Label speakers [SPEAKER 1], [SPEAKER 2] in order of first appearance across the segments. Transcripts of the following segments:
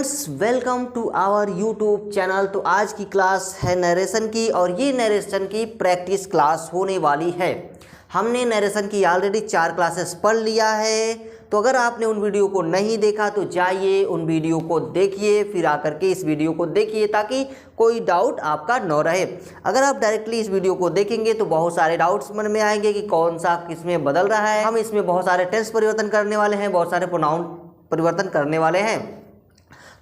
[SPEAKER 1] Friends welcome to our YouTube channel. तो आज की क्लास है नरेशन की और ये नरेशन की प्रैक्टिस क्लास होने वाली है। हमने नरेशन की ऑलरेडी 4 क्लासेस पढ़ लिया है। तो अगर आपने उन वीडियो को नहीं देखा तो जाइए उन वीडियो को देखिए, फिर आकर के इस वीडियो को देखिए ताकि कोई डाउट आपका न रहे। अगर आप डायरेक्टली इस वीडियो को देखेंगे तो बहुत सारे डाउट्स मन में आएंगे कि कौन सा किसमें बदल रहा है। हम इसमें बहुत सारे टेंस परिवर्तन करने वाले हैं, बहुत सारे प्रोनाउन परिवर्तन करने वाले हैं।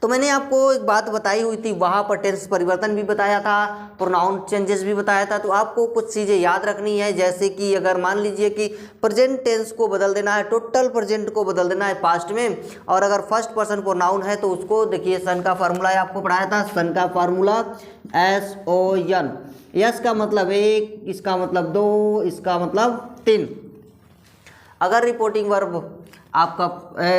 [SPEAKER 1] तो मैंने आपको एक बात बताई हुई थी, वहाँ पर टेंस परिवर्तन भी बताया था, प्रोनाउन चेंजेस भी बताया था। तो आपको कुछ चीज़ें याद रखनी है, जैसे कि अगर मान लीजिए कि प्रेजेंट टेंस को बदल देना है, टोटल प्रेजेंट को बदल देना है पास्ट में, और अगर फर्स्ट पर्सन प्रोनाउन है तो उसको देखिए सन का फार्मूला आपको पढ़ाया था। सन का फार्मूला SON। यस का मतलब 1, इसका मतलब 2, इसका मतलब 3। अगर रिपोर्टिंग वर्ब आपका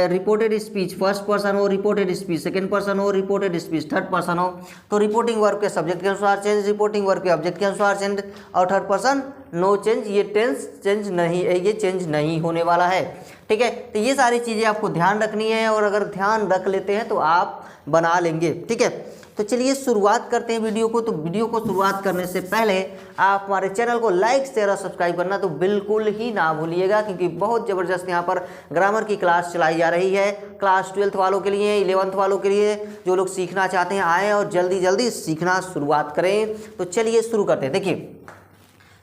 [SPEAKER 1] रिपोर्टेड स्पीच फर्स्ट पर्सन हो, रिपोर्टेड स्पीच सेकंड पर्सन हो, रिपोर्टेड स्पीच थर्ड पर्सन हो, तो रिपोर्टिंग वर्ब के सब्जेक्ट के अनुसार चेंज, रिपोर्टिंग वर्ब के ऑब्जेक्ट के अनुसार चेंज, और थर्ड पर्सन नो चेंज। ये टेंस चेंज नहीं, ये चेंज नहीं होने वाला है। ठीक है, तो ये सारी चीज़ें आपको ध्यान रखनी है और अगर ध्यान रख लेते हैं तो आप बना लेंगे। ठीक है, तो चलिए शुरुआत करते हैं वीडियो को। तो वीडियो को शुरुआत करने से पहले आप हमारे चैनल को लाइक शेयर और सब्सक्राइब करना तो बिल्कुल ही ना भूलिएगा, क्योंकि बहुत ज़बरदस्त यहाँ पर ग्रामर की क्लास चलाई जा रही है। क्लास 12th वालों के लिए, 11th वालों के लिए, जो लोग सीखना चाहते हैं आएँ और जल्दी जल्दी सीखना शुरुआत करें। तो चलिए शुरू करते हैं। देखिए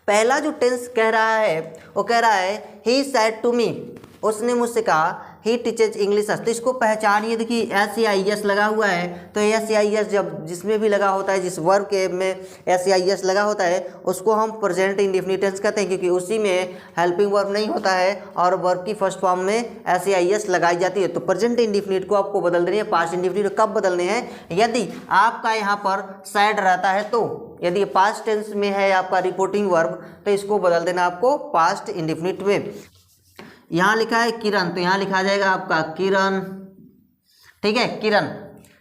[SPEAKER 1] पहला जो टेंस कह रहा है वो कह रहा है ही सेड टू मी, उसने मुझसे कहा। ही टीचेज इंग्लिश। तो इसको पहचानिए। देखिए SAIS लगा हुआ है, तो SAIS जब जिसमें भी लगा होता है, जिस वर्ब के में SAIS लगा होता है उसको हम प्रेजेंट इंडेफिनिट टेंस कहते हैं, क्योंकि उसी में हेल्पिंग वर्ब नहीं होता है और वर्ब की फर्स्ट फॉर्म में SAIS लगाई जाती है। तो प्रेजेंट इंडेफिनिट को आपको बदल देनी है पास्ट इंडेफिनिट। कब बदलने हैं? यदि आपका यहाँ पर सैड रहता है तो, यदि पास्ट टेंस में है आपका रिपोर्टिंग वर्ब तो इसको बदल देना आपको पास्ट इंडेफिनिट में। यहाँ लिखा है किरण, तो यहाँ लिखा जाएगा आपका किरण। ठीक है, किरण।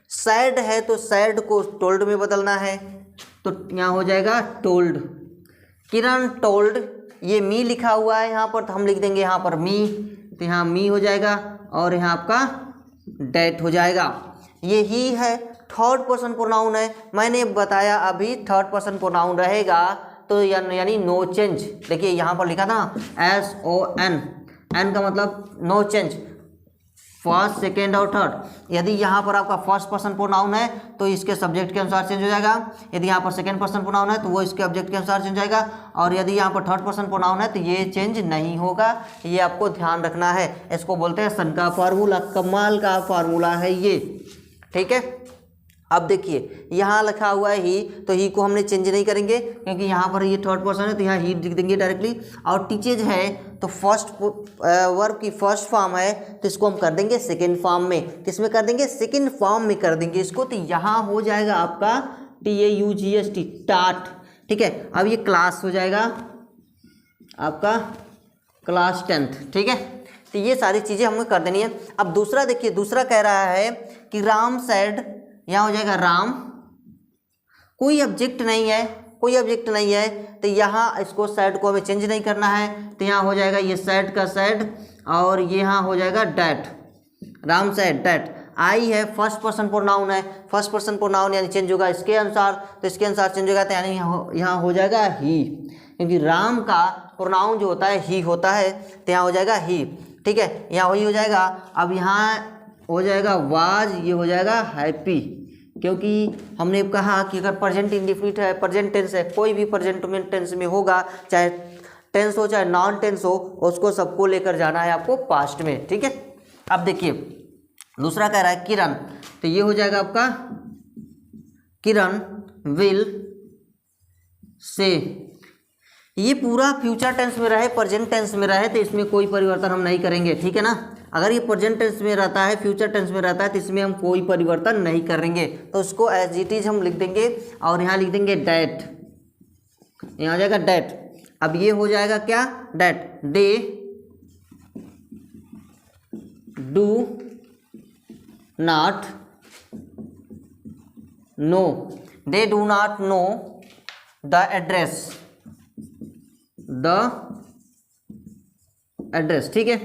[SPEAKER 1] सैड है तो सैड को टोल्ड में बदलना है, तो यहाँ हो जाएगा टोल्ड। किरण टोल्ड। ये मी लिखा हुआ है यहाँ पर, तो हम लिख देंगे यहाँ पर मी, तो यहाँ मी हो जाएगा और यहाँ आपका डेट हो जाएगा। ये ही है, थर्ड पर्सन प्रोनाउन है। मैंने बताया अभी थर्ड पर्सन प्रोनाउन रहेगा तो यानी नो चेंज। देखिए यहाँ पर लिखा था SON, एन का मतलब नो चेंज, फर्स्ट सेकेंड और थर्ड। यदि यहाँ पर आपका फर्स्ट पर्सन प्रोनाउन है तो इसके सब्जेक्ट के अनुसार चेंज हो जाएगा। यदि यहाँ पर सेकेंड पर्सन प्रोनाउन है तो वो इसके ऑब्जेक्ट के अनुसार चेंज हो जाएगा। और यदि यहाँ पर थर्ड पर्सन प्रोनाउन है तो ये चेंज नहीं होगा। ये आपको ध्यान रखना है। इसको बोलते हैं सन का फार्मूला। कमाल का फार्मूला है ये। ठीक है, अब देखिए यहाँ लिखा हुआ है ही, तो ही को हमने चेंज नहीं करेंगे क्योंकि यहाँ पर ये थर्ड पर्सन है, तो यहाँ ही लिख देंगे डायरेक्टली। और टीचेज है तो फर्स्ट वर्ब की फर्स्ट फॉर्म है, तो इसको हम कर देंगे सेकेंड फॉर्म में। किसमें कर देंगे? सेकेंड फॉर्म में कर देंगे इसको। तो यहाँ हो जाएगा आपका TAUGST, टाट। ठीक है, अब ये क्लास हो जाएगा आपका क्लास 10th। ठीक है, तो ये सारी चीज़ें हमें कर देनी है। अब दूसरा देखिए, दूसरा कह रहा है कि राम सैड, यहाँ हो जाएगा राम। कोई ऑब्जेक्ट नहीं है, कोई ऑब्जेक्ट नहीं है, तो यहाँ इसको सैड को हमें चेंज नहीं करना है। तो यहाँ हो जाएगा ये सैड का सैड और ये यहाँ हो जाएगा that. Ram said that. I है फर्स्ट पर्सन प्रोनाउन है, फर्स्ट पर्सन प्रोनाउन यानी चेंज होगा इसके अनुसार, तो इसके अनुसार चेंज होगा, तो यानी यहाँ हो जाएगा ही, क्योंकि राम का प्रोनाउन जो होता है ही होता है, तो यहाँ हो जाएगा ही। ठीक है, यहाँ वही हो जाएगा। अब यहाँ हो जाएगा वाज, ये हो जाएगा हैप्पी, क्योंकि हमने कहा कि अगर प्रेजेंट इंडेफिनिट है, प्रेजेंट टेंस है, कोई भी प्रेजेंट टेंस में होगा, चाहे टेंस हो चाहे नॉन टेंस हो, उसको सबको लेकर जाना है आपको पास्ट में। ठीक है, अब देखिए दूसरा कह रहा है किरण, तो ये हो जाएगा आपका किरण विल से। ये पूरा फ्यूचर टेंस में रहे, प्रेजेंट टेंस में रहे, तो इसमें कोई परिवर्तन हम नहीं करेंगे। ठीक है ना, अगर ये प्रेजेंट टेंस में रहता है, फ्यूचर टेंस में रहता है, तो इसमें हम कोई परिवर्तन नहीं करेंगे, तो उसको एज इट इज हम लिख देंगे और यहाँ लिख देंगे डेट। यहाँ आ जाएगा डेट। अब ये हो जाएगा क्या? Date. They do not know, they do not know the address, the address. ठीक है,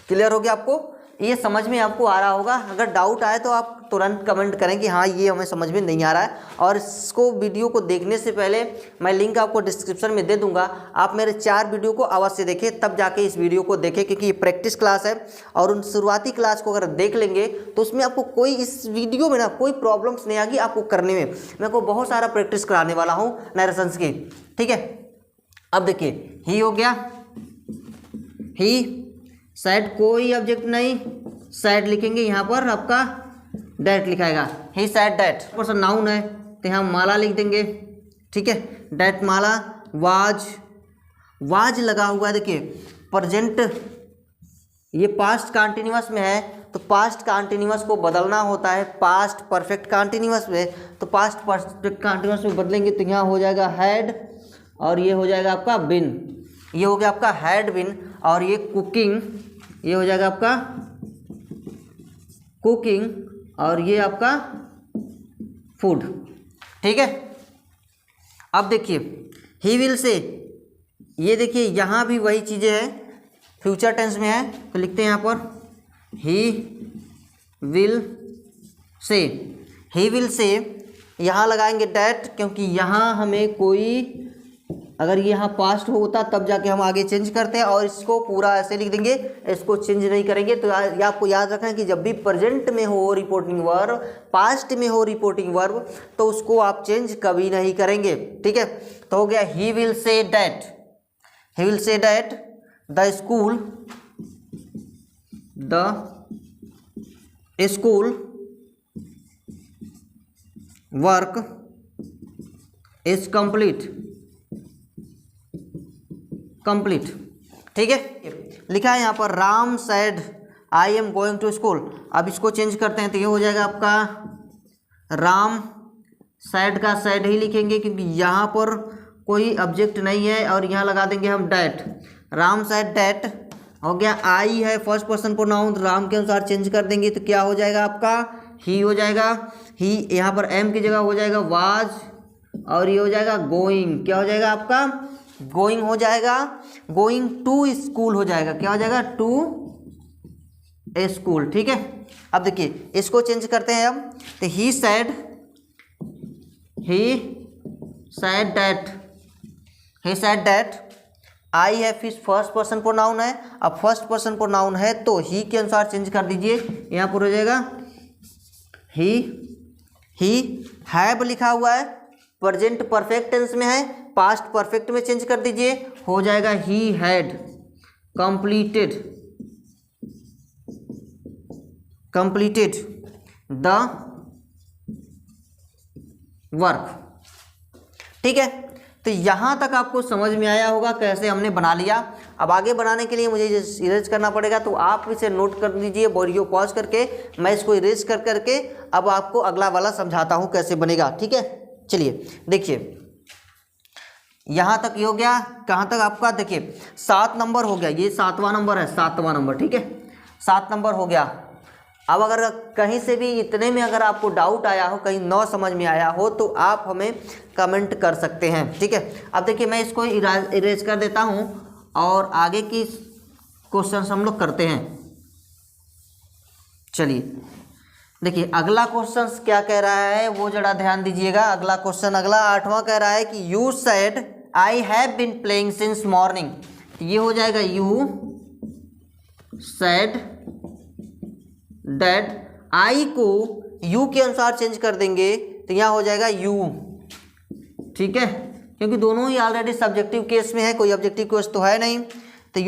[SPEAKER 1] क्लियर हो गया आपको? ये समझ में आपको आ रहा होगा। अगर डाउट आए तो आप तुरंत कमेंट करें कि हाँ ये हमें समझ में नहीं आ रहा है। और इसको वीडियो को देखने से पहले मैं लिंक आपको डिस्क्रिप्शन में दे दूंगा, आप मेरे 4 वीडियो को अवश्य देखें, तब जाके इस वीडियो को देखें, क्योंकि ये प्रैक्टिस क्लास है। और उन शुरुआती क्लास को अगर देख लेंगे तो उसमें आपको कोई इस वीडियो में ना कोई प्रॉब्लम्स नहीं आएगी आपको करने में। मैं को बहुत सारा प्रैक्टिस कराने वाला हूँ नरेशंस की, ठीक है। अब देखिए ही हो गया, ही साइड कोई ऑब्जेक्ट नहीं, साइड लिखेंगे यहाँ पर आपका डैट लिखाएगा, he side that person noun है तो यहाँ माला लिख देंगे, ठीक है। डैट माला, वाज, वाज लगा हुआ है, देखिए प्रेजेंट ये पास्ट कंटिन्यूअस में है तो पास्ट कंटिन्यूअस को बदलना होता है पास्ट परफेक्ट कंटिन्यूअस में, तो पास्ट परफेक्ट कंटिन्यूअस में बदलेंगे तो यहाँ हो जाएगा हैड और ये हो जाएगा आपका बिन, ये हो गया आपका हैड बिन। और ये कुकिंग, ये हो जाएगा आपका कुकिंग और ये आपका फूड, ठीक है। अब देखिए ही विल से, ये देखिए यहाँ भी वही चीज़ें हैं, फ्यूचर टेंस में है तो लिखते हैं यहाँ पर ही विल से। ही विल से यहाँ लगाएंगे डैट, क्योंकि यहाँ हमें कोई, अगर ये यहाँ पास्ट होता तब जाके हम आगे चेंज करते हैं, और इसको पूरा ऐसे लिख देंगे, इसको चेंज नहीं करेंगे। तो ये आपको याद रखना है कि जब भी प्रेजेंट में हो रिपोर्टिंग वर्ब, पास्ट में हो रिपोर्टिंग वर्ब, तो उसको आप चेंज कभी नहीं करेंगे, ठीक है। तो हो गया he will say that, he will say that the school work is complete, ठीक है। लिखा है यहाँ पर Ram said I am going to school. अब इसको चेंज करते हैं तो ये हो जाएगा आपका राम सैड का सैड ही लिखेंगे, क्योंकि यहाँ पर कोई ऑब्जेक्ट नहीं है, और यहाँ लगा देंगे हम डैट, राम सैड डैट हो गया। आई है फर्स्ट पर्सन प्रोनाउन, राम के अनुसार चेंज कर देंगे तो क्या हो जाएगा आपका ही हो जाएगा। ही यहाँ पर एम की जगह हो जाएगा वाज, और ये हो जाएगा गोइंग, क्या हो जाएगा आपका गोइंग हो जाएगा, गोइंग टू स्कूल हो जाएगा, क्या हो जाएगा टू ए स्कूल, ठीक है। अब देखिए इसको चेंज करते हैं हम, तो ही सैड डैट आई है फिर फर्स्ट पर्सन प्रोनाउन है। अब फर्स्ट पर्सन प्रोनाउन है तो ही के अनुसार चेंज कर दीजिए, यहाँ पर हो जाएगा ही हैव लिखा हुआ है, प्रेजेंट परफेक्ट टेंस में है, पास्ट परफेक्ट में चेंज कर दीजिए, हो जाएगा he had completed the work, ठीक है। तो यहाँ तक आपको समझ में आया होगा कैसे हमने बना लिया। अब आगे बनाने के लिए मुझे इरेज करना पड़ेगा, तो आप इसे नोट कर लीजिए, वीडियो पॉज करके मैं इसको इरेज कर करके अब आपको अगला वाला समझाता हूँ कैसे बनेगा, ठीक है। चलिए देखिए यहाँ तक ये हो गया, कहाँ तक आपका देखिए 7 नंबर हो गया, ये 7वां नंबर है, 7वां नंबर, ठीक है, 7 नंबर हो गया। अब अगर कहीं से भी इतने में अगर आपको डाउट आया हो, कहीं न समझ में आया हो, तो आप हमें कमेंट कर सकते हैं, ठीक है। अब देखिए मैं इसको इरेज कर देता हूँ और आगे की क्वेश्चन हम लोग करते हैं। चलिए देखिए अगला क्वेश्चन क्या कह रहा है वो जरा ध्यान दीजिएगा। अगला क्वेश्चन, अगला 8वां कह रहा है कि you said I have been playing since morning. ये हो जाएगा यू सेड दैट, आई को यू के अनुसार चेंज कर देंगे तो यहाँ हो जाएगा यू, ठीक है, क्योंकि दोनों ही ऑलरेडी सब्जेक्टिव केस में है, कोई ऑब्जेक्टिव केस तो है नहीं। तो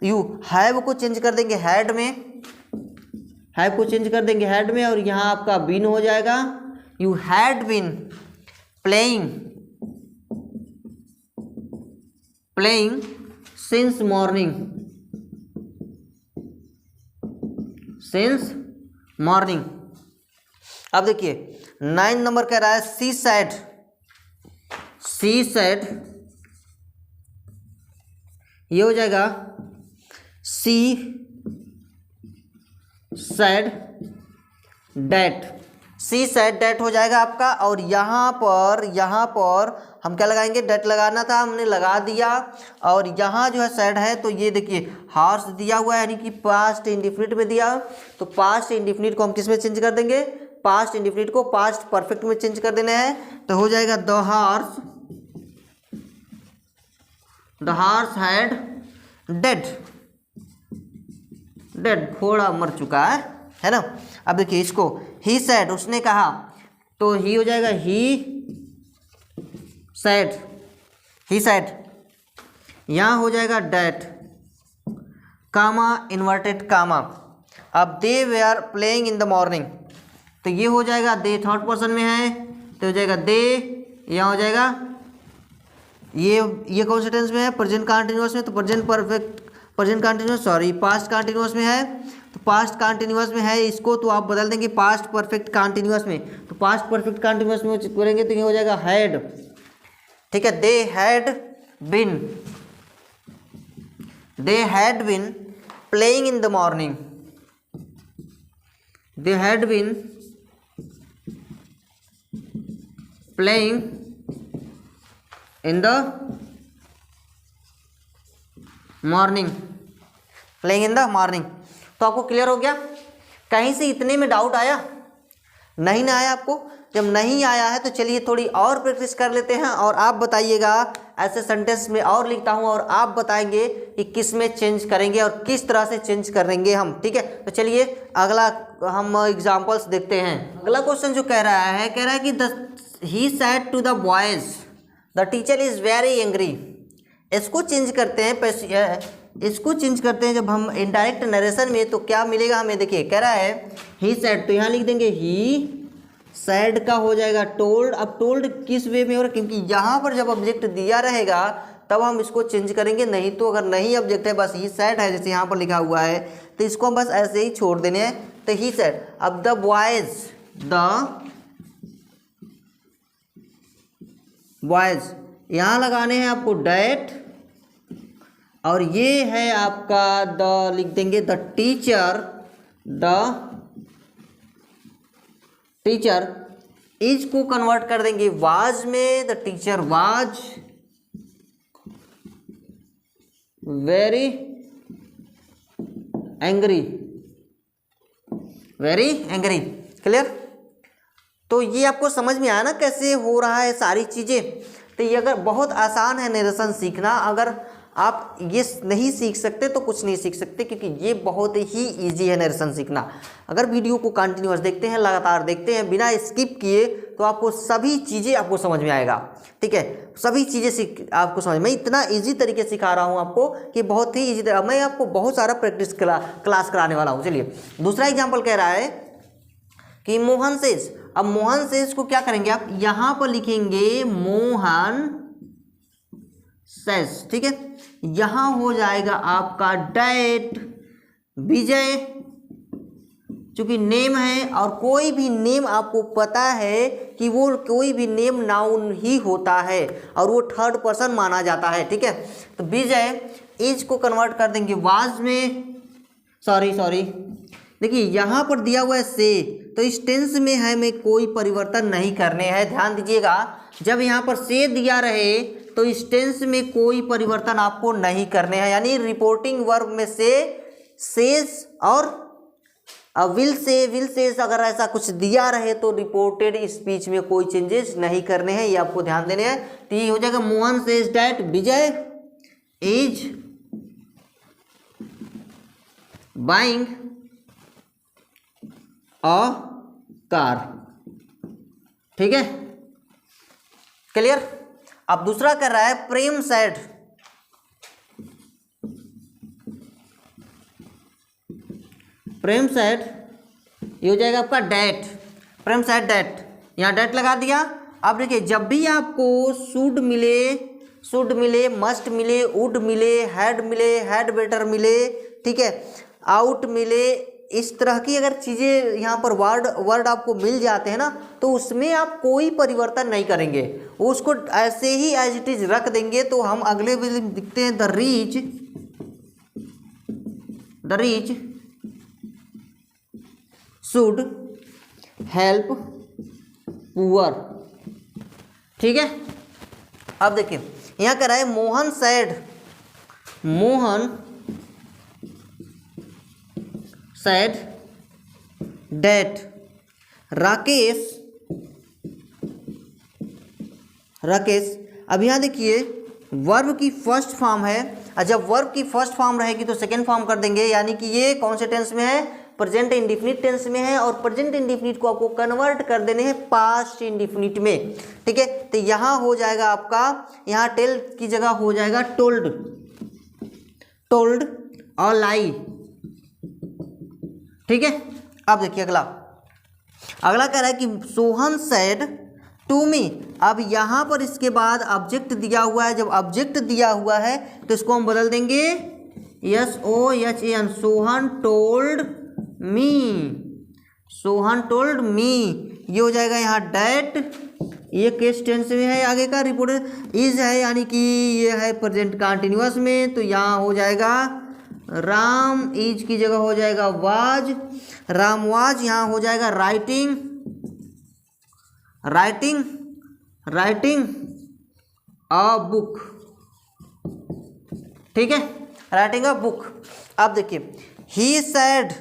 [SPEAKER 1] यू हैव को चेंज कर देंगे हैड में, हैव को चेंज कर देंगे हैड में, और यहाँ आपका बीन हो जाएगा you had been playing since morning. अब देखिए 9 नंबर कह रहा है सी सेड, ये हो जाएगा she said that. She said that हो जाएगा आपका। और यहाँ पर हम क्या लगाएंगे, डेट लगाना था, हमने लगा दिया। और यहाँ जो है सेड है, तो ये देखिए हॉर्स दिया हुआ है, यानी कि पास्ट इंडिफिनिट में दिया। तो पास्ट इंडिफिनिट को हम किस में चेंज कर देंगे, पास्ट इंडिफिनिट को पास्ट परफेक्ट में चेंज कर देना है। तो हो जाएगा द हॉर्स हैड डेड, घोड़ा मर चुका है ना। अब देखिए इसको ही सेड, उसने कहा, तो ही हो जाएगा ही सेड, यहाँ हो जाएगा डेट, कामा इन्वर्टेड कामा। अब they were playing in the morning, तो ये हो जाएगा दे थर्ड पर्सन में है, तो हो जाएगा दे, यहाँ हो जाएगा ये कौन से टेंस में है, प्रेजेंट कंटिन्यूअस में, तो पास्ट कंटिन्यूअस में है, तो पास्ट कंटिन्यूअस में है इसको तो आप बदल देंगे पास्ट परफेक्ट कंटिन्यूअस में। तो पास्ट परफेक्ट कंटिन्यूअस में करेंगे तो ये हो जाएगा हैड, ठीक है। They had been playing in the morning, they had been playing in the morning, तो आपको क्लियर हो गया। कहीं से इतने में डाउट आया, नहीं ना आया आपको? जब नहीं आया है तो चलिए थोड़ी और प्रैक्टिस कर लेते हैं, और आप बताइएगा, ऐसे सेंटेंस में और लिखता हूं और आप बताएंगे कि किस में चेंज करेंगे और किस तरह से चेंज करेंगे हम, ठीक है। तो चलिए अगला हम एग्जांपल्स देखते हैं। अगला क्वेश्चन जो कह रहा है कि he said to the boys the teacher is very angry. इसको चेंज करते हैं जब हम इनडायरेक्ट नरेशन में, तो क्या मिलेगा हमें, देखिए कह रहा है ही सेड, तो यहाँ लिख देंगे ही सेड का हो जाएगा टोल्ड। अब टोल्ड किस वे में हो रहा है, क्योंकि यहाँ पर जब ऑब्जेक्ट दिया रहेगा तब हम इसको चेंज करेंगे, नहीं तो अगर नहीं ऑब्जेक्ट है, बस ही सेड है जैसे यहाँ पर लिखा हुआ है, तो इसको हम बस ऐसे ही छोड़ देने हैं, तो ही सेड। अब द बॉयज यहाँ लगाने हैं आपको डेट, और ये है आपका द, लिख देंगे द टीचर इज को कन्वर्ट कर देंगे वाज में, the teacher was very angry, clear. तो ये आपको समझ में आया ना कैसे हो रहा है सारी चीज़ें। तो ये अगर बहुत आसान है नरेशन सीखना, अगर आप ये नहीं सीख सकते तो कुछ नहीं सीख सकते, क्योंकि ये बहुत ही इजी है नरेशन सीखना। अगर वीडियो को कंटिन्यूअस देखते हैं, लगातार देखते हैं बिना स्किप किए, तो आपको सभी चीज़ें आपको समझ में आएगा, ठीक है। सभी चीज़ें आपको समझ में, इतना इजी तरीके से सिखा रहा हूँ आपको कि बहुत ही इजी। मैं आपको बहुत सारा प्रैक्टिस क्लास कराने वाला हूँ। चलिए दूसरा एग्जाम्पल कह रहा है कि मोहन सेज। अब मोहन सेज को क्या करेंगे आप, यहाँ पर लिखेंगे मोहन सेज, ठीक है। यहाँ हो जाएगा आपका डेट विजय, चूंकि नेम है, और कोई भी नेम आपको पता है कि वो कोई भी नेम नाउन ही होता है और वो थर्ड पर्सन माना जाता है, ठीक है। तो विजय इज को कन्वर्ट कर देंगे वाज में, सॉरी देखिए यहाँ पर दिया हुआ है से, तो इस टेंस में हमें कोई परिवर्तन नहीं करने हैं। ध्यान दीजिएगा, जब यहाँ पर से दिया रहे तो इस टेंस में कोई परिवर्तन आपको नहीं करने हैं, यानी रिपोर्टिंग वर्ब में से सेज और विल से अगर ऐसा कुछ दिया रहे तो रिपोर्टेड स्पीच में कोई चेंजेस नहीं करने हैं, ये आपको ध्यान देने हैं। तो ये हो जाएगा Mohan says that Vijay is buying a car, ठीक है, क्लियर। अब दूसरा कर रहा है प्रेम सेड। ये हो जाएगा आपका डेट, प्रेम सेड डेट, यहाँ डेट लगा दिया। अब देखिए जब भी आपको शुड मिले, मस्ट मिले, वुड मिले, हैड बेटर मिले, ठीक है, आउट मिले, इस तरह की अगर चीज़ें यहाँ पर वर्ड आपको मिल जाते हैं ना, तो उसमें आप कोई परिवर्तन नहीं करेंगे, उसको ऐसे ही एज इट इज रख देंगे। तो हम अगले में लिखते हैं the reach should help poor. ठीक है, अब देखिए यहाँ कह रहा है मोहन सैड डेट राकेश। अब यहाँ देखिए वर्ब की फर्स्ट फॉर्म है, और जब वर्ब की फर्स्ट फॉर्म रहेगी तो सेकेंड फॉर्म कर देंगे, यानी कि ये कौन से टेंस में है, प्रेजेंट इंडिफिनिट टेंस में है, और प्रेजेंट इंडिफिनिट को आपको कन्वर्ट कर देने हैं पास्ट इंडिफिनिट में। ठीक है, तो यहाँ हो जाएगा आपका, यहाँ टेल की जगह हो जाएगा टोल्ड और लाई। ठीक है, अब देखिए अगला कह रहा है कि सोहन सैड टू मी। अब यहाँ पर इसके बाद ऑब्जेक्ट दिया हुआ है, जब ऑब्जेक्ट दिया हुआ है तो इसको हम बदल देंगे SOHAN, सोहन टोल्ड मी। ये हो जाएगा यहाँ डैट, ये केस टेंस में है, आगे का रिपोर्ट इज है, यानी कि ये है प्रेजेंट कंटिन्यूअस में, तो यहाँ हो जाएगा राम इज की जगह हो जाएगा वाज, राम वाज। यहाँ हो जाएगा राइटिंग अ बुक। ठीक है, राइटिंग अ बुक। अब देखिए ही सैड,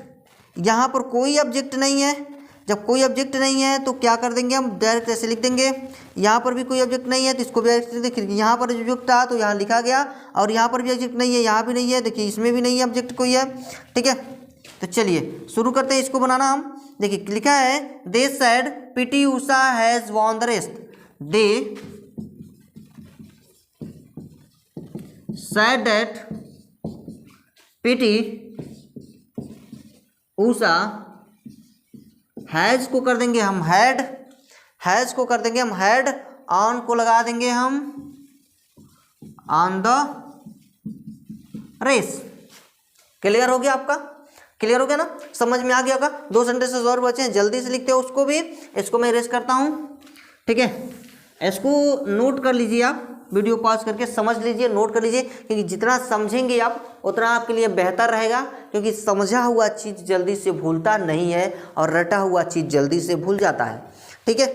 [SPEAKER 1] यहाँ पर कोई ऑब्जेक्ट नहीं है, जब कोई ऑब्जेक्ट नहीं है तो क्या कर देंगे हम, डायरेक्ट ऐसे लिख देंगे। यहाँ पर भी कोई ऑब्जेक्ट नहीं है तो इसको भी डायरेक्ट देखिए, यहाँ पर ऑब्जेक्ट था तो यहाँ लिखा गया, और यहाँ पर भी ऑब्जेक्ट नहीं है, यहाँ भी नहीं है, देखिए इसमें भी नहीं है ऑब्जेक्ट कोई है। ठीक है, तो चलिए शुरू करते हैं इसको बनाना हम। देखिए लिखा है they said PT Usha has won the race. They said that PT Usha has को कर देंगे हम हैड ऑन को लगा देंगे हम ऑन द रेस। क्लियर हो गया आपका, क्लियर हो गया ना, समझ में आ गया होगा। 2 सेंटेंसेस और बचे हैं, जल्दी से लिखते हो उसको भी, इसको मैं इरेज करता हूँ। ठीक है, इसको नोट कर लीजिए, आप वीडियो पॉज करके समझ लीजिए, नोट कर लीजिए, क्योंकि जितना समझेंगे आप उतना आपके लिए बेहतर रहेगा, क्योंकि समझा हुआ चीज़ जल्दी से भूलता नहीं है और रटा हुआ चीज़ जल्दी से भूल जाता है। ठीक है,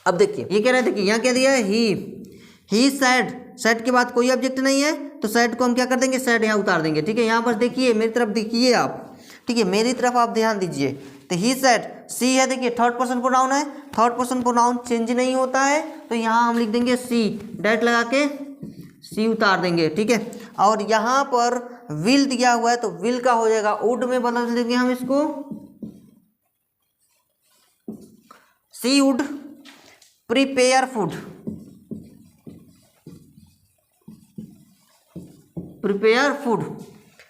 [SPEAKER 1] अब देखिए ये कह रहे थे कि यहाँ क्या दिया है, ही सैड के बाद कोई ऑब्जेक्ट नहीं है तो सैड को हम क्या कर देंगे, सैड यहाँ उतार देंगे। ठीक है, यहाँ पर देखिए मेरी तरफ देखिए आप, ठीक है मेरी तरफ आप ध्यान दीजिए, तो ही सैड सी है, देखिए थर्ड पर्सन प्रोनाउन है, थर्ड पर्सन प्रोनाउन चेंज नहीं होता है, तो यहाँ हम लिख देंगे सी, डैट लगा के सी उतार देंगे। ठीक है, और यहाँ पर विल दिया हुआ है तो विल का हो जाएगा वुड में बदल देंगे हम इसको, सी वुड प्रिपेयर फूड,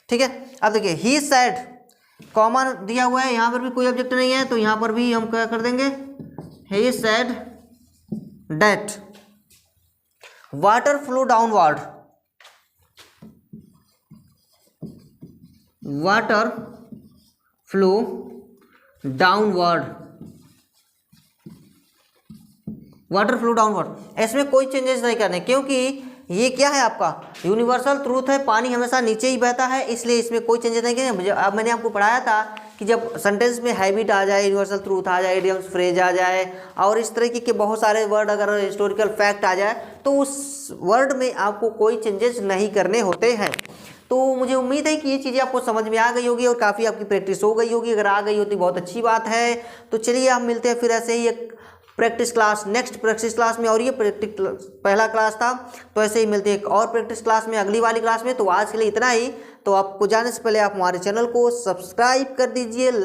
[SPEAKER 1] ठीक है। अब देखिए ही सैड कॉमन दिया हुआ है, यहाँ पर भी कोई ऑब्जेक्ट नहीं है तो यहाँ पर भी हम क्या कर देंगे, he said that water flow downward, water flow downward, इसमें कोई चेंजेस नहीं करने, क्योंकि ये क्या है आपका यूनिवर्सल ट्रूथ है, पानी हमेशा नीचे ही बहता है, इसलिए इसमें कोई चेंजेस नहीं करने। अब मैंने आपको पढ़ाया था कि जब सेंटेंस में हैबिट आ जाए, यूनिवर्सल ट्रूथ आ जाए, इडियम्स फ्रेज आ जाए और इस तरीके के बहुत सारे वर्ड, अगर हिस्टोरिकल फैक्ट आ जाए तो उस वर्ड में आपको कोई चेंजेस नहीं करने होते हैं। तो मुझे उम्मीद है कि ये चीज़ें आपको समझ में आ गई होगी और काफ़ी आपकी प्रैक्टिस हो गई होगी। अगर आ गई होती बहुत अच्छी बात है। तो चलिए हम मिलते हैं फिर ऐसे ही एक practice class, next practice class में। और ये पहला क्लास था, तो ऐसे ही मिलते हैं एक और प्रैक्टिस क्लास में, अगली वाली क्लास में। तो आज के लिए इतना ही। तो आपको जाने से पहले आप हमारे चैनल को सब्सक्राइब कर दीजिए।